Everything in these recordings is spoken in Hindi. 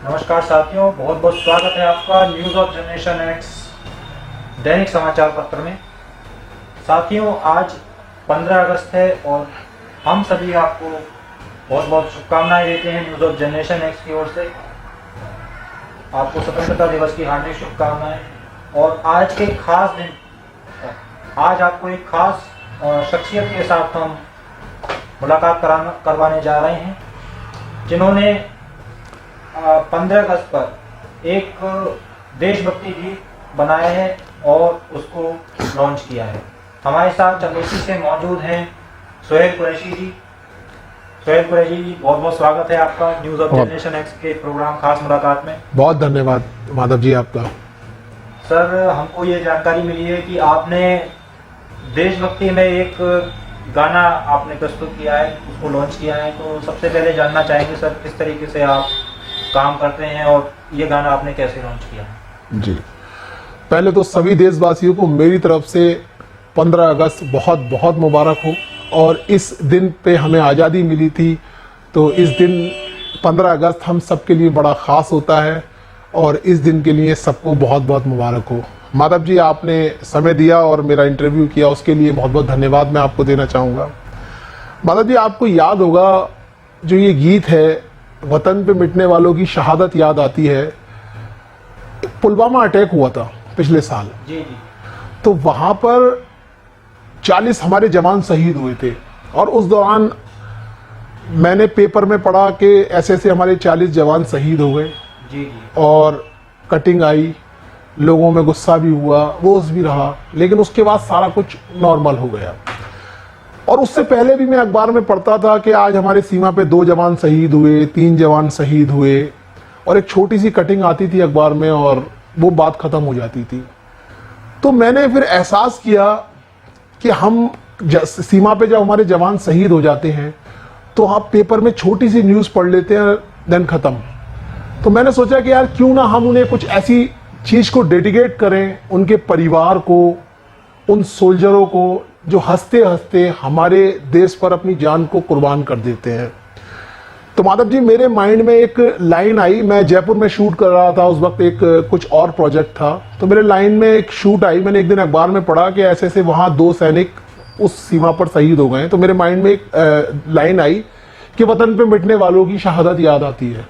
नमस्कार साथियों, बहुत बहुत स्वागत है आपका न्यूज़ ऑफ जनरेशन एक्स दैनिक समाचार पत्र में। साथियों, आज 15 अगस्त है और हम सभी आपको बहुत बहुत शुभकामनाएं देते हैं न्यूज़ ऑफ जनरेशन एक्स की ओर से। आपको स्वतंत्रता दिवस की हार्दिक शुभकामनाएं। और आज के खास दिन, आज आपको एक खास शख्सियत के साथ हम मुलाकात करवाने जा रहे हैं, जिन्होंने 15 अगस्त पर एक देशभक्ति गीत बनाया है और उसको लॉन्च किया है। हमारे साथ चंदेसी से मौजूद हैं सोहेल कुरैशी जी। सोहेल कुरैशी जी, बहुत बहुत स्वागत है आपका न्यूज़ ऑफ जनरेशन एक्स के प्रोग्राम खास मुलाकात में। बहुत धन्यवाद माधव जी आपका। सर, हमको ये जानकारी मिली है कि आपने देशभक्ति में एक गाना आपने प्रस्तुत किया है, उसको लॉन्च किया है। तो सबसे पहले जानना चाहेंगे सर, किस तरीके से आप काम करते हैं और ये गाना आपने कैसे लॉन्च किया? जी, पहले तो सभी देशवासियों को मेरी तरफ से 15 अगस्त बहुत बहुत मुबारक हो। और इस दिन पे हमें आज़ादी मिली थी, तो इस दिन 15 अगस्त हम सबके लिए बड़ा ख़ास होता है और इस दिन के लिए सबको बहुत बहुत मुबारक हो। माधव जी, आपने समय दिया और मेरा इंटरव्यू किया, उसके लिए बहुत बहुत धन्यवाद मैं आपको देना चाहूँगा। माधव जी, आपको याद होगा जो ये गीत है, वतन पे मिटने वालों की शहादत याद आती है। पुलवामा अटैक हुआ था पिछले साल। जी जी। तो वहाँ पर 40 हमारे जवान शहीद हुए थे और उस दौरान मैंने पेपर में पढ़ा कि ऐसे ऐसे हमारे 40 जवान शहीद हो गए। जी जी। और कटिंग आई, लोगों में गुस्सा भी हुआ, रोष भी रहा, लेकिन उसके बाद सारा कुछ नॉर्मल हो गया। और उससे पहले भी मैं अखबार में पढ़ता था कि आज हमारे सीमा पे 2 जवान शहीद हुए, 3 जवान शहीद हुए, और एक छोटी सी कटिंग आती थी अखबार में और वो बात ख़त्म हो जाती थी। तो मैंने फिर एहसास किया कि हम सीमा पे जब हमारे जवान शहीद हो जाते हैं तो आप पेपर में छोटी सी न्यूज़ पढ़ लेते हैं, देन ख़त्म। तो मैंने सोचा कि यार क्यों ना हम उन्हें कुछ ऐसी चीज़ को डेडिकेट करें, उनके परिवार को, उन सोल्जरों को जो हंसते हंसते हमारे देश पर अपनी जान को कुर्बान कर देते हैं। तो माधव जी, मेरे माइंड में एक लाइन आई। मैं जयपुर में शूट कर रहा था उस वक्त, एक कुछ और प्रोजेक्ट था, तो मेरे लाइन में एक शूट आई। मैंने एक दिन अखबार में पढ़ा कि ऐसे ऐसे वहाँ 2 सैनिक उस सीमा पर शहीद हो गए। तो मेरे माइंड में एक लाइन आई कि वतन पे मिटने वालों की शहादत याद आती है।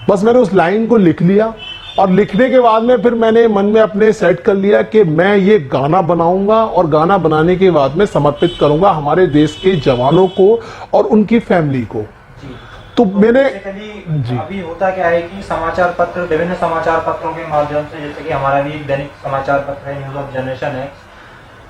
बस मैंने उस लाइन को लिख लिया और लिखने के बाद में फिर मैंने मन में अपने सेट कर लिया कि मैं ये गाना बनाऊंगा और गाना बनाने के बाद में समर्पित करूंगा हमारे देश के जवानों को और उनकी फैमिली को। तो मैंने जी, अभी होता क्या है कि समाचार पत्र, विभिन्न समाचार पत्रों के माध्यम से, जैसे कि हमारा भी दैनिक समाचार पत्र है न्यूज़ ऑफ जनरेशन है,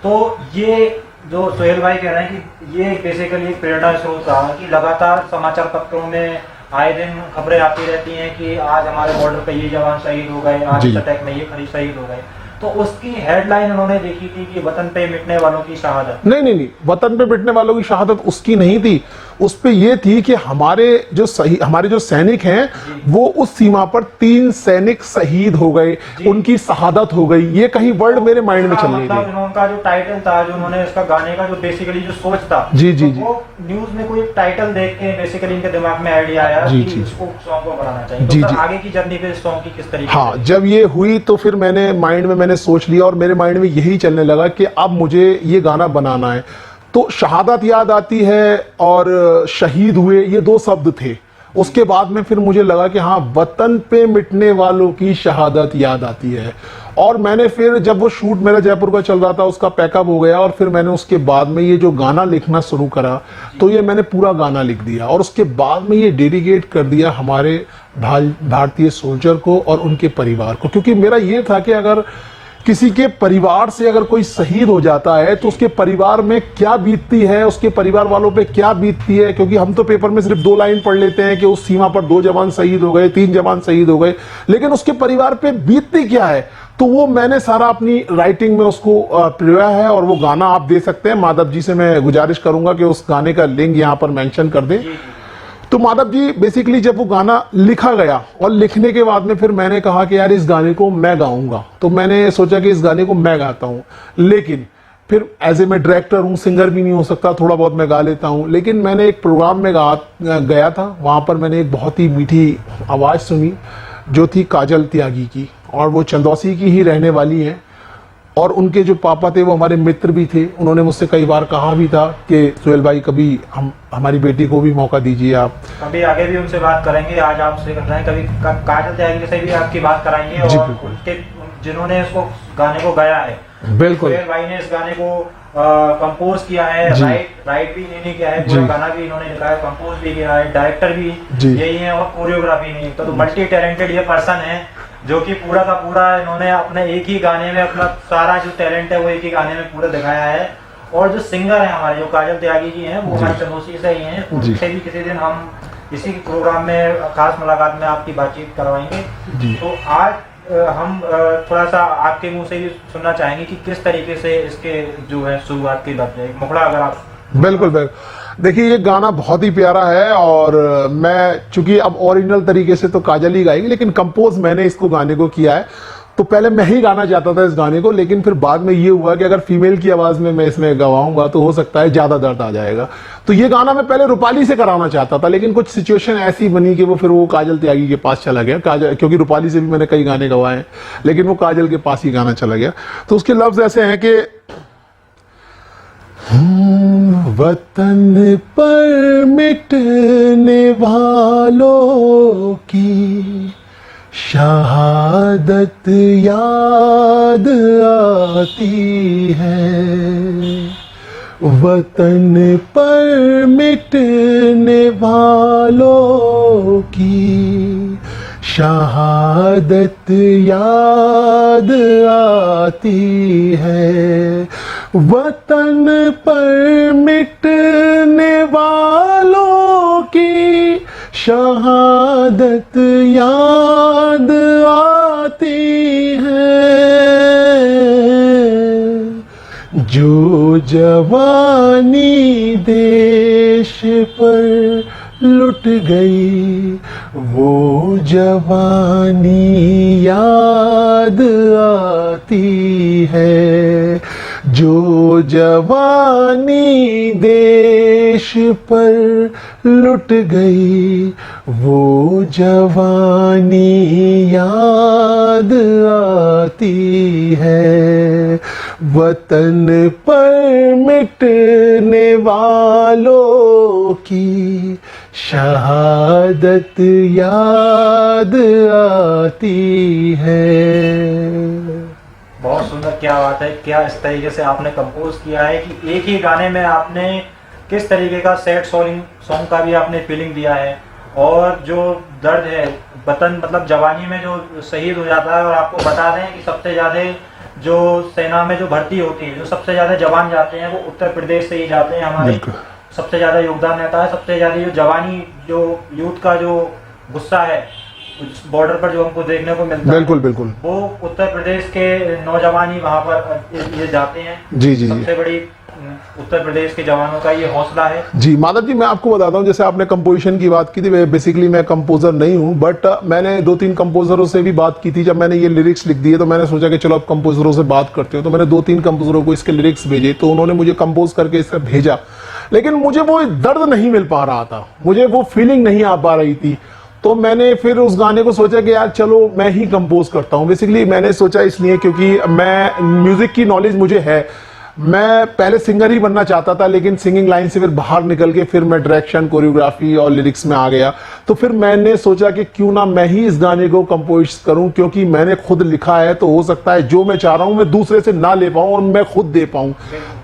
तो ये जो सोहेल भाई कह रहे हैं कि ये बेसिकली एक प्रेरणा स्रोत रहा कि लगातार समाचार पत्रों में आए दिन खबरें आती रहती हैं कि आज हमारे बॉर्डर पे ये जवान शहीद हो गए, आज इस अटैक में ये खरीद शहीद हो गए। तो उसकी हेडलाइन उन्होंने देखी थी कि वतन पे मिटने वालों की शहादत। नहीं, वतन पे मिटने वालों की शहादत उसकी नहीं थी। उस पे ये थी कि हमारे जो सैनिक हैं वो उस सीमा पर 3 सैनिक शहीद हो गए, उनकी शहादत हो गई। ये कहीं वर्ड मेरे माइंड में चल रही थी। उनका जो टाइटल था, जो उन्होंने इसका गाने का जो बेसिकली जो सोच था, जी जी, वो न्यूज में कोई टाइटल देख के बेसिकली इनके दिमाग में आइडिया आया कि इसको सॉन्ग को बनाना चाहिए। जी तो जी, आगे की जर्नी पे सॉन्ग की किस तरीके? हाँ, जब ये हुई तो फिर मैंने माइंड में सोच लिया और मेरे माइंड में यही चलने लगा कि अब मुझे ये गाना बनाना है। तो शहादत याद आती है और शहीद हुए, ये 2 शब्द थे। उसके बाद में फिर मुझे लगा कि हाँ, वतन पे मिटने वालों की शहादत याद आती है। और मैंने फिर जब वो शूट मेरा जयपुर का चल रहा था, उसका पैकअप हो गया और फिर मैंने उसके बाद में ये जो गाना लिखना शुरू करा, तो ये मैंने पूरा गाना लिख दिया और उसके बाद में ये डेडिकेट कर दिया हमारे भारतीय सोल्जर को और उनके परिवार को। क्योंकि मेरा ये था कि अगर किसी के परिवार से अगर कोई शहीद हो जाता है तो उसके परिवार में क्या बीतती है, उसके परिवार वालों पे क्या बीतती है। क्योंकि हम तो पेपर में सिर्फ 2 लाइन पढ़ लेते हैं कि उस सीमा पर 2 जवान शहीद हो गए, 3 जवान शहीद हो गए, लेकिन उसके परिवार पे बीतती क्या है, तो वो मैंने सारा अपनी राइटिंग में उसको पिरोया है। और वो गाना आप दे सकते हैं। माधव जी से मैं गुजारिश करूंगा कि उस गाने का लिंक यहाँ पर मेंशन कर दें। तो माधव जी, बेसिकली जब वो गाना लिखा गया और लिखने के बाद में फिर मैंने कहा कि यार इस गाने को मैं गाऊंगा। तो मैंने सोचा कि इस गाने को मैं गाता हूं, लेकिन फिर एज ए मैं डायरेक्टर हूँ, सिंगर भी नहीं हो सकता, थोड़ा बहुत मैं गा लेता हूँ। लेकिन मैंने एक प्रोग्राम में गया था, वहाँ पर मैंने एक बहुत ही मीठी आवाज़ सुनी जो थी काजल त्यागी की, और वो चंदौसी की ही रहने वाली हैं, और उनके जो पापा थे वो हमारे मित्र भी थे। उन्होंने मुझसे कई बार कहा भी था कि सुहेल भाई कभी हमारी बेटी को भी मौका दीजिए आप। कभी आगे भी उनसे बात करेंगे, आज आपसे कर रहे हैं, कभी काजल त्यागी से भी आपकी बात कराएंगे, और उनके जिन्होंने इसको गाने को गाया है, बिल्कुल सुहेल भाई ने इस गाने को कंपोज किया है, राइट भी इन्होंने किया है, पूरा गाना भी इन्होंने लिखा है, कंपोज भी किया है, डायरेक्टर भी यही है, और कोरियोग्राफी नहीं, तो मल्टी टैलेंटेड ये पर्सन है जो कि पूरा का पूरा इन्होंने अपने एक ही गाने में अपना सारा जो टैलेंट है वो एक ही गाने में पूरा दिखाया है। और जो सिंगर है हमारे, जो काजल त्यागी जी हैं, वो हमारे चंदौसी से ही हैं, उनसे भी किसी दिन हम इसी प्रोग्राम में खास मुलाकात में आपकी बातचीत करवाएंगे। तो आज हम थोड़ा सा आपके मुंह से भी सुनना चाहेंगे कि किस तरीके से इसके जो है शुरुआत की बात है, मुखड़ा अगर आप। बिल्कुल बिल्कुल, देखिए ये गाना बहुत ही प्यारा है, और मैं चूंकि अब ओरिजिनल तरीके से तो काजल ही गाएगी, लेकिन कंपोज मैंने इसको गाने को किया है। तो पहले मैं ही गाना चाहता था इस गाने को, लेकिन फिर बाद में ये हुआ कि अगर फीमेल की आवाज में मैं इसमें गवाऊंगा तो हो सकता है ज्यादा दर्द आ जाएगा। तो ये गाना मैं पहले रूपाली से कराना चाहता था, लेकिन कुछ सिचुएशन ऐसी बनी कि वो फिर वो काजल त्यागी के पास चला गया। काजल, क्योंकि रूपाली से भी मैंने कई गाने गवाए हैं, लेकिन वो काजल के पास ही गाना चला गया। तो उसके लफ्ज ऐसे हैं कि वतन पर मिटने वालों की शहादत याद आती है, वतन पर मिटने वालों की शहादत याद आती है, वतन पर मिटने वालों की शहादत याद आती है, जो जवानी देश पर लुट गई वो जवानी याद आती है, जो जवानी देश पर लुट गई वो जवानी याद आती है, वतन पर मिटने वालों की शहादत याद आती है। बहुत सुंदर, क्या बात है, क्या इस तरीके से आपने कंपोज किया है कि एक ही गाने में आपने किस तरीके का सैड सॉन्ग का भी आपने फीलिंग दिया है, और जो दर्द है वतन मतलब जवानी में जो शहीद हो जाता है, और आपको बता दें कि सबसे ज़्यादा जो सेना में जो भर्ती होती है, जो सबसे ज़्यादा जवान जाते हैं वो उत्तर प्रदेश से ही जाते हैं, हमारे सबसे ज़्यादा योगदान रहता है, सबसे ज़्यादा जो जवानी जो यूथ का जो गुस्सा है बॉर्डर पर जो हमको देखने को मिलता बिल्कुल बिल्कुल, वो उत्तर प्रदेश के नौजवान ही वहाँ पर ये जाते हैं। जी जी, सबसे बड़ी उत्तर प्रदेश के जवानों का ये हौसला है। जी माधव जी, मैं आपको बताता हूँ, जैसे आपने कंपोजिशन की बात की थी, बेसिकली मैं कंपोजर नहीं हूँ, बट मैंने 2-3 कंपोजरों से भी बात की थी। जब मैंने ये लिरिक्स लिख दिए तो मैंने सोचा कि चलो अब कंपोजरों से बात करते हो, तो मैंने 2-3 कंपोजरों को इसके लिरिक्स भेजे, तो उन्होंने मुझे कंपोज करके इसका भेजा, लेकिन मुझे वो दर्द नहीं मिल पा रहा था, मुझे वो फीलिंग नहीं आ पा रही थी। तो मैंने फिर उस गाने को सोचा कि यार चलो मैं ही कंपोज करता हूँ। बेसिकली मैंने सोचा इसलिए क्योंकि मैं म्यूजिक की नॉलेज मुझे है, मैं पहले सिंगर ही बनना चाहता था, लेकिन सिंगिंग लाइन से फिर बाहर निकल के फिर मैं डायरेक्शन, कोरियोग्राफी और लिरिक्स में आ गया। तो फिर मैंने सोचा कि क्यों ना मैं ही इस गाने को कंपोज करूं, क्योंकि मैंने खुद लिखा है, तो हो सकता है जो मैं चाह रहा हूं मैं दूसरे से ना ले पाऊं और मैं खुद दे पाऊं।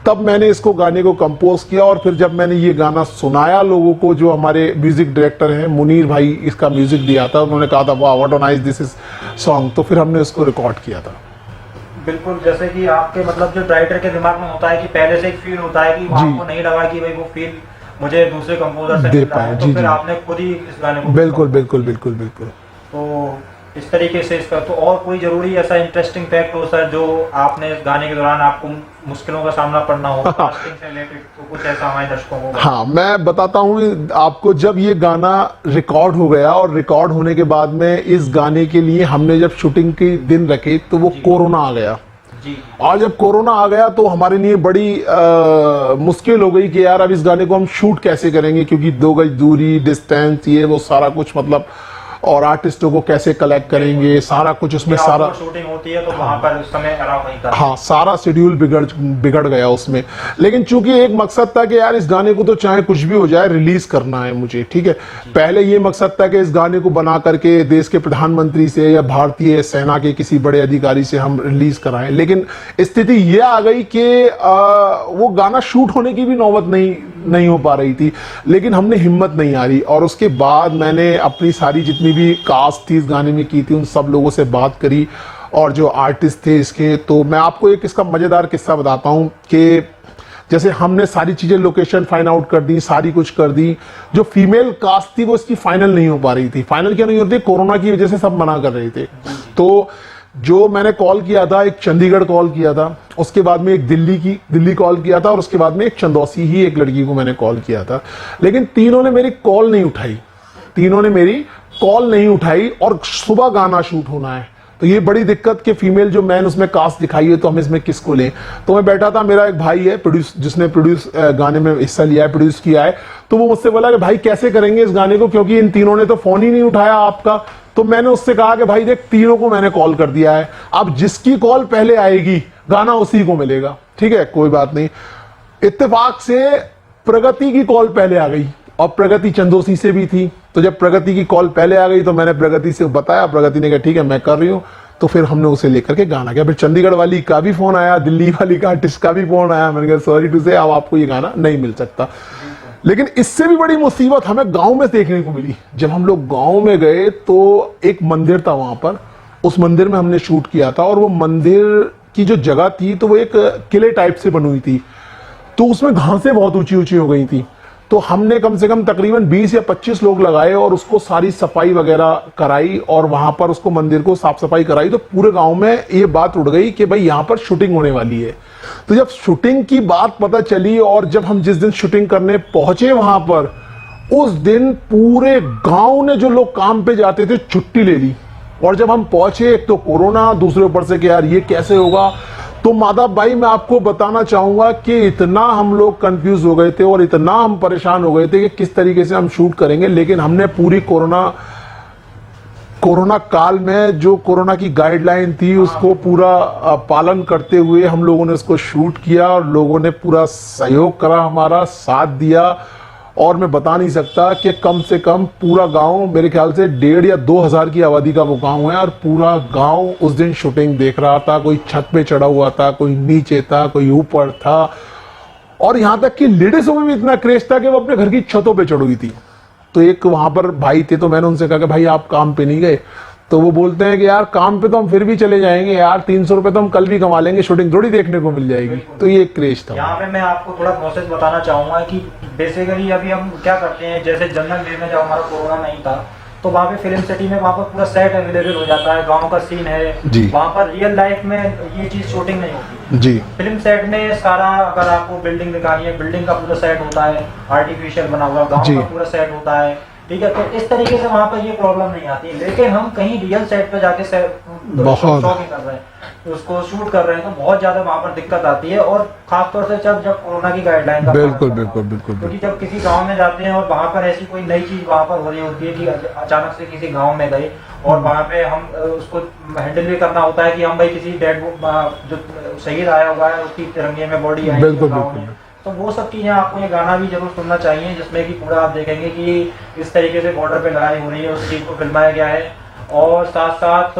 तब मैंने इसको गाने को कंपोज किया, और फिर जब मैंने ये गाना सुनाया लोगों को, जो हमारे म्यूजिक डायरेक्टर हैं मुनीर भाई, इसका म्यूजिक दिया था, उन्होंने कहा था वाह what a nice this is song, तो फिर हमने उसको रिकॉर्ड किया था। बिल्कुल, जैसे कि आपके मतलब जो राइटर के दिमाग में होता है कि पहले से एक फील होता है कि आपको नहीं लगा कि भाई वो फील मुझे दूसरे कंपोजर से मिल रहा है, तो फिर आपने खुद ही इस गाने को। बिल्कुल बिल्कुल बिल्कुल बिल्कुल। तो इस तरीके से इसका तो और कोई जरूरी ऐसा इंटरेस्टिंग फैक्ट हो सर जो आपने इस गाने के दौरान आपको मुश्किलों का सामना करना हो कास्टिंग से रिलेटेड, तो कुछ ऐसा हमारे दर्शकों को। हाँ, मैं बताता हूँ आपको। जब ये गाना रिकॉर्ड हो गया, और रिकॉर्ड होने के बाद में इस गाने के लिए हमने जब शूटिंग के दिन रखे, तो वो कोरोना आ गया। जी। आज जब कोरोना आ गया तो हमारे लिए बड़ी मुश्किल हो गई कि यार अब इस गाने को हम शूट कैसे करेंगे, क्योंकि 2 गज दूरी, डिस्टेंस, ये वो सारा कुछ, मतलब और आर्टिस्टों को कैसे कलेक्ट करेंगे, सारा कुछ उसमें सारा शूटिंग होती है तो वहां पर उस समय अलाउ नहीं करते। हाँ, सारा शेड्यूल बिगड़ गया उसमें। लेकिन चूंकि एक मकसद था कि यार इस गाने को तो चाहे कुछ भी हो जाए रिलीज करना है मुझे, ठीक है। पहले ये मकसद था कि इस गाने को बना करके देश के प्रधानमंत्री से या भारतीय सेना के किसी बड़े अधिकारी से हम रिलीज कराएं, लेकिन स्थिति ये आ गई कि वो गाना शूट होने की भी नौबत नहीं हो पा रही थी। लेकिन हमने हिम्मत नहीं हारी और उसके बाद मैंने अपनी सारी जितनी भी कास्ट थी इस गाने में की थी उन सब लोगों से बात करी और जो आर्टिस्ट थे इसके। तो मैं आपको एक इसका मजेदार किस्सा बताता हूं कि जैसे हमने सारी चीजें लोकेशन फाइंड आउट कर दी, सारी कुछ कर दी, जो फीमेल कास्ट थी वो इसकी फाइनल नहीं हो पा रही थी। फाइनल क्या नहीं होती, कोरोना की वजह से सब मना कर रहे थे। तो जो मैंने कॉल किया था, एक चंडीगढ़ कॉल किया था, उसके बाद में एक दिल्ली कॉल किया था और उसके बाद में एक चंदौसी ही एक लड़की को मैंने कॉल किया था। लेकिन तीनों ने मेरी कॉल नहीं उठाई और सुबह गाना शूट होना है। तो ये बड़ी दिक्कत कि फीमेल जो मैन उसमें कास्ट दिखाई है तो हम इसमें किसको लें। तो मैं बैठा था, मेरा एक भाई है जिसने गाने में हिस्सा लिया है, प्रोड्यूस किया है। तो वो मुझसे बोला कि भाई कैसे करेंगे इस गाने को, क्योंकि इन तीनों ने तो फोन ही नहीं उठाया आपका। तो मैंने उससे कहा कि भाई देख, तीनों को मैंने कॉल कर दिया है, अब जिसकी कॉल पहले आएगी गाना उसी को मिलेगा, ठीक है, कोई बात नहीं। इत्तेफाक से प्रगति की कॉल पहले आ गई और प्रगति चंदोसी से भी थी। तो जब प्रगति की कॉल पहले आ गई तो मैंने प्रगति से बताया, प्रगति ने कहा ठीक है मैं कर रही हूँ। तो फिर हमने उसे लेकर के गाना किया। फिर चंडीगढ़ वाली का भी फोन आया, दिल्ली वाली का आर्टिस्ट का भी फोन आया। मैंने कहा सॉरी टू से, अब आपको ये गाना नहीं मिल सकता। लेकिन इससे भी बड़ी मुसीबत हमें गांव में देखने को मिली। जब हम लोग गांव में गए तो एक मंदिर था वहां पर, उस मंदिर में हमने शूट किया था और वो मंदिर की जो जगह थी तो वो एक किले टाइप से बनी हुई थी। तो उसमें घासें बहुत ऊंची ऊंची हो गई थी। तो हमने कम से कम तकरीबन 20 या 25 लोग लगाए और उसको सारी सफाई वगैरह कराई और वहां पर उसको मंदिर को साफ सफाई कराई। तो पूरे गांव में ये बात उड़ गई कि भाई यहाँ पर शूटिंग होने वाली है। तो जब शूटिंग की बात पता चली और जब हम जिस दिन शूटिंग करने पहुंचे वहां पर, उस दिन पूरे गांव ने, जो लोग काम पे जाते थे, छुट्टी ले ली। और जब हम पहुंचे, एक तो कोरोना, दूसरे ऊपर से कि यार ये कैसे होगा। तो माधव भाई मैं आपको बताना चाहूंगा कि इतना हम लोग कंफ्यूज हो गए थे और इतना हम परेशान हो गए थे कि किस तरीके से हम शूट करेंगे। लेकिन हमने पूरी कोरोना काल में जो कोरोना की गाइडलाइन थी उसको पूरा पालन करते हुए हम लोगों ने उसको शूट किया और लोगों ने पूरा सहयोग करा, हमारा साथ दिया। और मैं बता नहीं सकता कि कम से कम पूरा गांव, मेरे ख्याल से 1,500 या 2,000 की आबादी का वो गांव है और पूरा गांव उस दिन शूटिंग देख रहा था। कोई छत पे चढ़ा हुआ था, कोई नीचे था, कोई ऊपर था। और यहां तक कि लेडीजों में भी इतना क्रेज था कि वो अपने घर की छतों पे चढ़ हुई थी। तो एक वहां पर भाई थे, तो मैंने उनसे कहा कि भाई आप काम पे नहीं गए? तो वो बोलते हैं कि यार काम पे तो हम फिर भी चले जाएंगे यार, 300 रुपए तो हम कल भी कमा लेंगे, शूटिंग थोड़ी देखने को मिल जाएगी। तो ये एक क्रेज था। यहाँ पे मैं आपको थोड़ा प्रोसेस बताना चाहूंगा कि बेसिकली अभी हम क्या करते हैं, जैसे जनरल डे में जब हमारा कोरोना नहीं था तो वहाँ पे फिल्म सिटी में वहाँ पर पूरा सेट अवेलेबल हो जाता है, गांव का सीन है, वहाँ पर रियल लाइफ में ये चीज शूटिंग नहीं होती जी। फिल्म सेट में सारा, अगर आपको बिल्डिंग दिखानी है, बिल्डिंग का पूरा सेट होता है, आर्टिफिशियल बना हुआ, गाँव का पूरा सेट होता है, ठीक है। तो इस तरीके से वहाँ पर ये प्रॉब्लम नहीं आती। लेकिन हम कहीं रियल सेट पे जाके शॉपिंग कर रहे हैं, तो उसको शूट कर रहे हैं, तो बहुत ज्यादा वहाँ पर दिक्कत आती है। और खासतौर से जब कोरोना की गाइडलाइन का बिल्कुल, क्योंकि जब किसी गांव में जाते हैं और वहाँ पर ऐसी कोई नई चीज वहाँ पर हो रही होती है कि अचानक से किसी गांव में गए और वहाँ पे हम उसको हैंडल भी करना होता है कि हम भाई किसी डेड जो शहीद आया हुआ है उसकी तिरंगे में बॉडी आई गाँव में, तो वो सब चीजें आपको ये गाना भी जरूर सुनना चाहिए, जिसमें कि पूरा आप देखेंगे कि इस तरीके से बॉर्डर पे लड़ाई हो रही है, उस चीज को फिल्माया गया है। और साथ साथ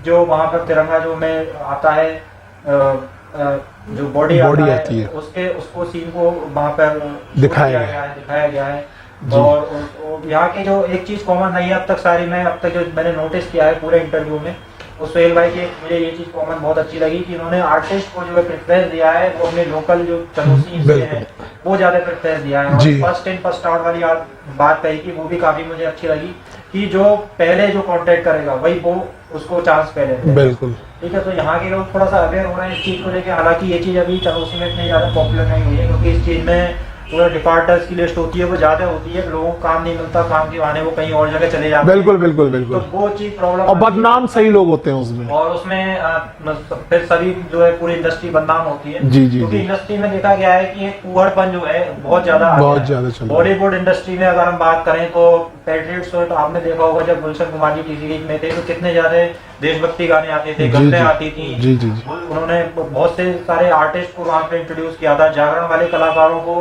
जो वहाँ पर तिरंगा जो में आता है, जो बॉडी आती है उसको सीन को वहाँ पर दिखाया गया है। और यहाँ के जो एक चीज कॉमन नहीं है अब तक सारी में, अब तक जो मैंने नोटिस किया है पूरे इंटरव्यू में, उस सोहेल भाई की मुझे ये चीज कॉमन बहुत अच्छी लगी कि इन्होंने आर्टिस्ट को जो प्रेफरेंस दिया है वो अपने लोकल जो चंदोसी से है वो ज्यादा प्रेफरेंस दिया है। और फर्स्ट इन फर्स्ट आउट वाली बात कही कि वो भी काफी मुझे अच्छी लगी कि जो पहले जो कांटेक्ट करेगा वही वो उसको चांस पहले देगा। बिल्कुल ठीक है। तो यहाँ के लोग थोड़ा सा अवेयर हो रहे हैं इस चीज को लेकर। हालांकि ये चीज अभी चंदोसी में इतनी ज्यादा पॉपुलर नहीं हुई है, क्योंकि इस चीज में पूरा डिफॉल्टर्स की लिस्ट होती है वो ज्यादा होती है, लोगों को काम नहीं मिलता, काम के बहाने वो कहीं और जगह चले जाते हैं। बिल्कुल बिल्कुल तो बिल्कुल। वो चीज प्रॉब्लम, और बदनाम सही लोग होते हैं उसमें, और उसमें फिर सभी जो है पूरी इंडस्ट्री बदनाम होती है। जी जी क्योंकि जी। इंडस्ट्री में देखा गया है कि एक कुहड़पन जो है बहुत ज्यादा आ बहुत गया है। ज्यादा चल रहा है। बॉलीवुड इंडस्ट्री में अगर हम बात करें तो पैट्रियट शो आपने देखा होगा, जब गुलशन कुमार जी टीवी में थे तो कितने ज्यादा देशभक्ति गाने आते थे, जी, गजलें जी। आती थी। जी जी जी। उन्होंने बहुत से सारे आर्टिस्ट को वहाँ पे इंट्रोड्यूस किया था, जागरण वाले कलाकारों को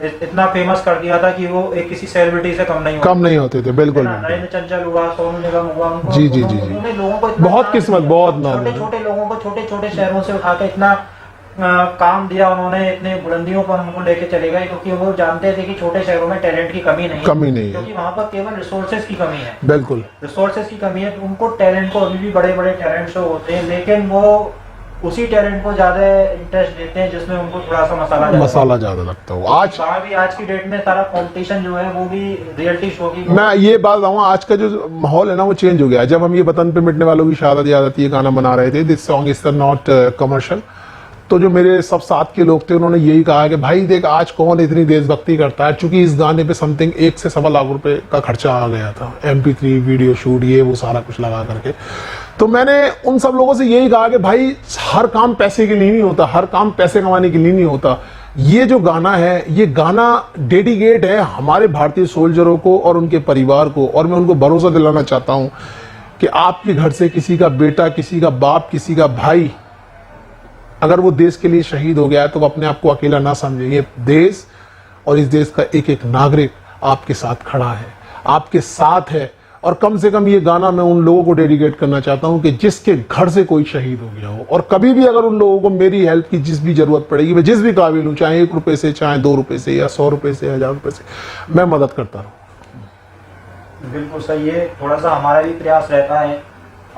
इतना फेमस कर दिया था कि वो एक किसी सेलिब्रिटी से कम नहीं कम नहीं होते थे, बिल्कुल बिल्कुल। नरेंद्र चंचल हुआ, सोनू निगम हुआ, उनको जी, जी, जी, जी। उन्होंने लोगों को इतना बहुत काम किस्मत, दिया। बहुत नाम छोटे है। छोटे लोगों को छोटे छोटे शहरों से उठा के इतना काम दिया उन्होंने, इतने बुलंदियों पर हमको लेके चले गए, क्योंकि वो जानते थे कि छोटे शहरों में टैलेंट की कमी नहीं है, क्योंकि वहाँ पर केवल रिसोर्सेज की कमी है। बिल्कुल रिसोर्सेज की कमी है, तो उनको टैलेंट को अभी भी बड़े बड़े टैलेंट शो होते हैं, लेकिन वो उसी टैलेंट को ज्यादा इंटरेस्ट देते हैं जिसमें उनको थोड़ा सा मसाला ज्यादा लगता हो। आज की डेट में सारा कंपटीशन जो है वो भी रियलिटी शो की। मैं ये बात बताऊँ, आज का जो माहौल है ना वो चेंज हो गया है। जब हम ये वतन पे मिटने वालों की शहादत याद आती है गाना बना रहे थे, this song is not commercial, तो जो मेरे सब साथ के लोग थे उन्होंने यही कहा कि भाई देख आज कौन इतनी देशभक्ति करता है, चूंकि इस गाने पे समथिंग 1 से सवा लाख रुपए का खर्चा आ गया था, MP3 वीडियो शूट ये वो सारा कुछ लगा करके। तो मैंने उन सब लोगों से यही कहा कि भाई हर काम पैसे के लिए नहीं होता, हर काम पैसे कमाने के लिए नहीं होता। ये जो गाना है, ये गाना डेडिकेट है हमारे भारतीय सोल्जरों को और उनके परिवार को, और मैं उनको भरोसा दिलाना चाहता हूँ कि आपके घर से किसी का बेटा, किसी का बाप, किसी का भाई अगर वो देश के लिए शहीद हो गया है तो वो अपने आप को अकेला ना समझे। ये देश और इस देश का एक एक नागरिक आपके साथ खड़ा है, आपके साथ है। और कम से कम ये गाना मैं उन लोगों को डेडिकेट करना चाहता हूं कि जिसके घर से कोई शहीद हो गया हो, और कभी भी अगर उन लोगों को मेरी हेल्प की जिस भी जरूरत पड़ेगी, मैं जिस भी काबिल हूं, चाहे 1 रुपए से, चाहे 2 रुपए से, या 100 रुपए से, 1000 रुपए से, मैं मदद करता रहूं। बिल्कुल सही है। थोड़ा सा हमारा भी प्रयास रहता है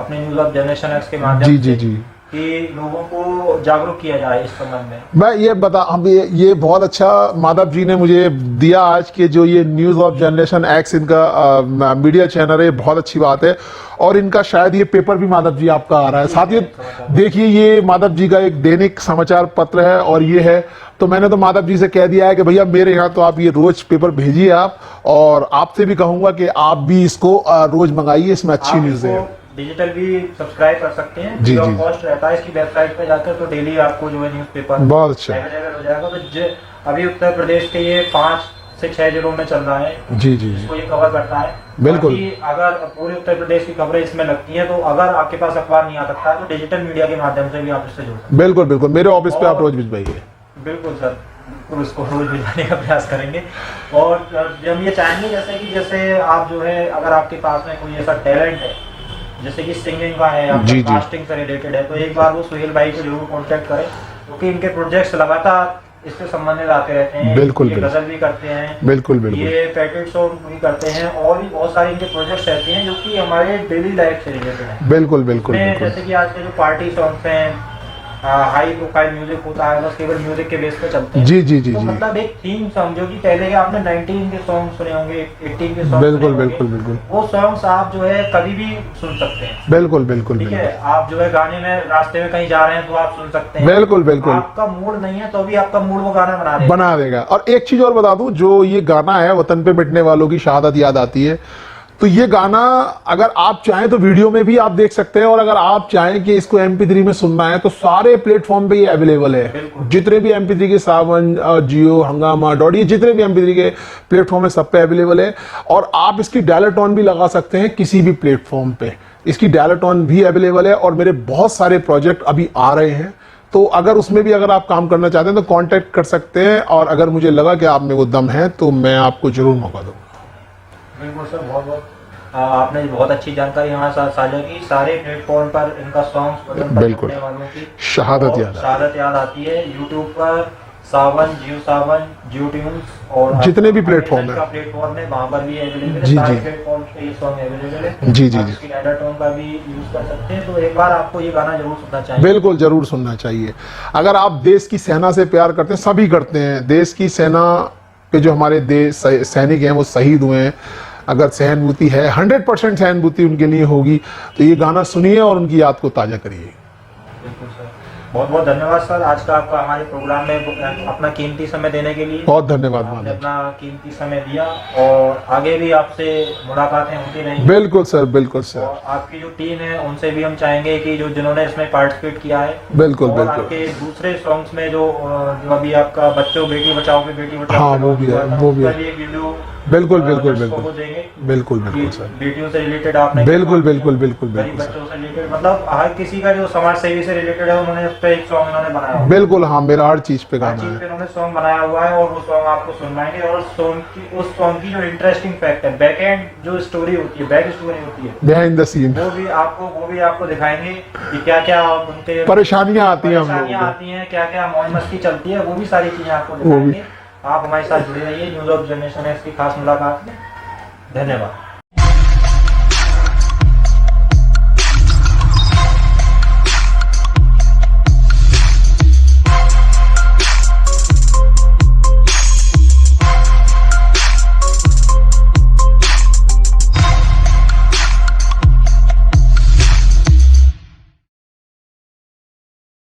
अपने न्यूज ऑफ जनरेशन एक्स के माध्यम जी जी जी, कि लोगों को जागरूक किया जाए इस संबंध में। मैं ये बता, हम ये बहुत अच्छा माधव जी ने मुझे दिया आज के जो ये न्यूज़ ऑफ जनरेशन एक्स इनका मीडिया चैनल है, बहुत अच्छी बात है। और इनका शायद ये पेपर भी माधव जी आपका आ रहा है साथियों, देखिए ये माधव जी का एक दैनिक समाचार पत्र है और ये है। तो मैंने तो माधव जी से कह दिया है कि भैया मेरे यहाँ तो आप ये रोज पेपर भेजिए आप, और आपसे भी कहूंगा कि आप भी इसको रोज मंगाइए, इसमें अच्छी न्यूज़ है। डिजिटल भी सब्सक्राइब कर सकते हैं, जी जी, कॉस्ट रहता है इसकी वेबसाइट पे जाकर, तो डेली आपको जो है न्यूज़पेपर बहुत अच्छा अवेलेबल हो जाएगा। तो अभी उत्तर प्रदेश के ये 5 से 6 जिलों में चल रहा है, जी जी, इसको ये कवर करता है। बिल्कुल। अगर पूरे उत्तर प्रदेश की खबरें इसमें लगती हैं, तो अगर आपके पास अखबार नहीं आ सकता तो डिजिटल मीडिया के माध्यम से भी आप इससे जुड़ सकते हैं। बिल्कुल बिल्कुल, मेरे ऑफिस पे आप रोज भिजवाइए। बिल्कुल सर, बिल्कुल उसको रोज भिजवाने का प्रयास करेंगे। और हम ये चाहेंगे जैसे आप जो है, अगर आपके पास में कोई ऐसा टैलेंट है जैसे कि सिंगिंग का है या कास्टिंग से रिलेटेड है, तो एक बार वो सुहेल भाई को जरूर कांटेक्ट करें, क्योंकि इनके प्रोजेक्ट्स लगातार इससे संबंधित आते रहते हैं। बिल्कुल, ये गजल भी करते हैं, बिल्कुल बिल्कुल, ये पैकेट सॉन्ग भी करते हैं, और भी बहुत सारे इनके प्रोजेक्ट्स रहते हैं जो कि हमारे डेली लाइफ से रिलेटेड हैं। बिल्कुल बिल्कुल, जैसे कि आज के जो पार्टी सॉन्ग्स हैं, हाई प्रोफाइल म्यूजिक होता है, बस केवल म्यूजिक के बेस पे चलते हैं। जी जी जी, तो जी मतलब एक थीम सॉन्ग जो कि पहले के आपने 19 के सॉन्ग सुने होंगे, 18 के सॉन्ग बिल्कुल बिल्कुल बिल्कुल, वो सॉन्ग्स आप जो है कभी भी सुन सकते हैं। बिल्कुल बिल्कुल, ठीक है, आप जो है गाने में रास्ते में कहीं जा रहे हैं तो आप सुन सकते हैं। बिल्कुल बिल्कुल, आपका मूड नहीं है तो भी आपका मूड वो गाना बना देगा। और एक चीज और बता दूं, जो ये गाना है वतन पे मिटने वालों की शहादत याद आती है, तो ये गाना अगर आप चाहें तो वीडियो में भी आप देख सकते हैं, और अगर आप चाहें कि इसको MP3 में सुनना है तो सारे प्लेटफॉर्म पे ये अवेलेबल है। जितने भी MP3 के सावन, जियो, हंगामा, डॉट, ये जितने भी MP3 के प्लेटफॉर्म है सब पे अवेलेबल है। और आप इसकी डायलटोन भी लगा सकते हैं किसी भी प्लेटफॉर्म पे, इसकी डायलटोन भी अवेलेबल है। और मेरे बहुत सारे प्रोजेक्ट अभी आ रहे हैं, तो अगर उसमें भी अगर आप काम करना चाहते हैं तो कांटेक्ट कर सकते हैं, और अगर मुझे लगा कि आप में वो दम है तो मैं आपको जरूर मौका दूंगा। बिल्कुल सर, बहुत बहुत आपने बहुत अच्छी जानकारी हमारे साथ साझा की। सारे प्लेटफॉर्म पर इनका सॉन्ग्स बिल्कुल शहादत याद आती है। यूट्यूब पर सावन, जियो सावन, जियो ट्यून्स, और जितने भी प्लेटफॉर्म है वहाँ पर भी अवेलेबल है। जी सारे जी, प्लेटफॉर्म पे ये सॉन्ग अवेलेबल है। जी जी जी, इसकी डायलटोन का भी यूज कर सकते हैं। तो एक बार आपको ये गाना जरूर सुनना चाहिए। बिल्कुल जरूर सुनना चाहिए। अगर आप देश की सेना से प्यार करते हैं, सभी करते हैं, देश की सेना के जो हमारे देश सैनिक हैं वो शहीद हुए हैं, अगर सहानुभूति है, 100% सहानुभूति उनके लिए होगी, तो ये गाना सुनिए और उनकी याद को ताजा करिए। बिल्कुल सर। बहुत बहुत धन्यवाद सर, आज का आपका हमारे प्रोग्राम में अपना कीमती समय देने के लिए। बहुत धन्यवाद आपने महाराज। अपना कीमती समय दिया और आगे भी आपसे मुलाकातें होती रहेंगी। बिल्कुल सर, बिल्कुल सर। और आपकी जो टीम है उनसे भी हम चाहेंगे कि जिन्होंने इसमें पार्टिसिपेट किया है, बिल्कुल और बिल्कुल। आपके दूसरे सॉन्ग्स में जो अभी आपका बच्चों बेटी बचाओ पे बेटी बचाओ हाँ, पे वो भी है, हुआ था, वो भी उसका है। भी एक वीडियो बिल्कुल बिल्कुल दर्शकों बिल्कुल को देंगे। बिल्कुल कि बिल्कुल सर। बेटियों से रिलेटेड आपने बिल्कुल बिल्कुल बिल्कुल गरीब बिल्कुल सर। बच्चों से रिलेटेड, मतलब हर किसी का जो समाज सेवी से रिलेटेड है उन्होंने उस पर एक सॉन्ग उन्होंने बनाया हुआ है। बिल्कुल हाँ, मेरा हर चीज पे हर गाना चीज है। पे उन्होंने सॉन्ग बनाया हुआ है और वो सॉन्ग आपको सुनवाएंगे। और उस सॉन्ग की जो इंटरेस्टिंग फैक्ट है, बैक एंड जो स्टोरी होती है, बैक स्टोरी होती है, बिहाइंड द सीन वो भी आपको दिखाएंगे कि क्या क्या उनके परेशानियां आती हैं हम परेशानियां लोगों आती हैं, क्या क्या मौज मस्ती चलती है, वो भी सारी चीजें आपको वो भी। दिखाएंगे। आप हमारे साथ जुड़े रहिए न्यूज़ ऑफ जनरेशन एक्स की खास मुलाकात में। धन्यवाद।